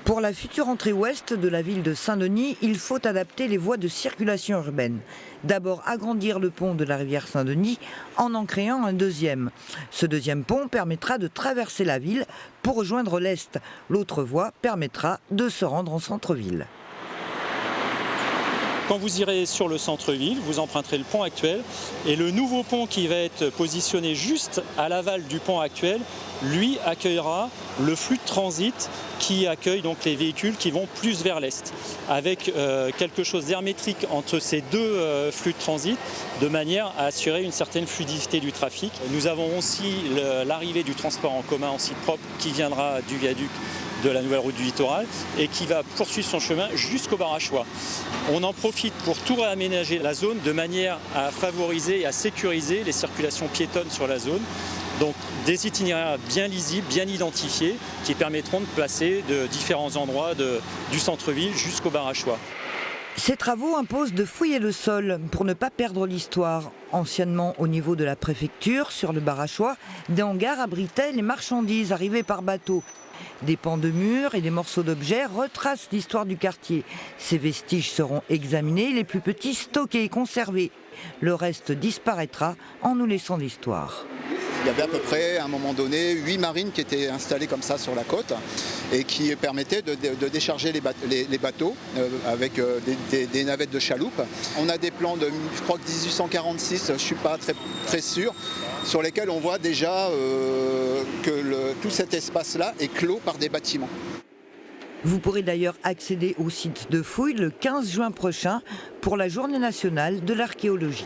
Pour la future entrée ouest de la ville de Saint-Denis, il faut adapter les voies de circulation urbaine. D'abord agrandir le pont de la rivière Saint-Denis en créant un deuxième. Ce deuxième pont permettra de traverser la ville pour rejoindre l'est. L'autre voie permettra de se rendre en centre-ville. Quand vous irez sur le centre-ville, vous emprunterez le pont actuel et le nouveau pont qui va être positionné juste à l'aval du pont actuel, lui accueillera le flux de transit qui accueille donc les véhicules qui vont plus vers l'est, avec quelque chose d'hermétique entre ces deux flux de transit, de manière à assurer une certaine fluidité du trafic. Nous avons aussi l'arrivée du transport en commun en site propre qui viendra du viaduc de la nouvelle route du littoral et qui va poursuivre son chemin jusqu'au bar à Choix. On en profite pour tout réaménager la zone de manière à favoriser et à sécuriser les circulations piétonnes sur la zone. Donc des itinéraires bien lisibles, bien identifiés, qui permettront de placer de différents endroits du centre-ville jusqu'au bar à Choix. Ces travaux imposent de fouiller le sol pour ne pas perdre l'histoire. Anciennement, au niveau de la préfecture, sur le bar à Choix, des hangars abritaient les marchandises arrivées par bateau. Des pans de murs et des morceaux d'objets retracent l'histoire du quartier. Ces vestiges seront examinés, les plus petits stockés et conservés. Le reste disparaîtra en nous laissant l'histoire. Il y avait à peu près, à un moment donné, 8 marines qui étaient installées comme ça sur la côte et qui permettaient de décharger les bateaux avec des navettes de chaloupe. On a des plans de, je crois que 1846, je ne suis pas très sûr, sur lesquels on voit déjà que tout cet espace-là est clos par des bâtiments. Vous pourrez d'ailleurs accéder au site de fouilles le 15 juin prochain pour la Journée nationale de l'archéologie.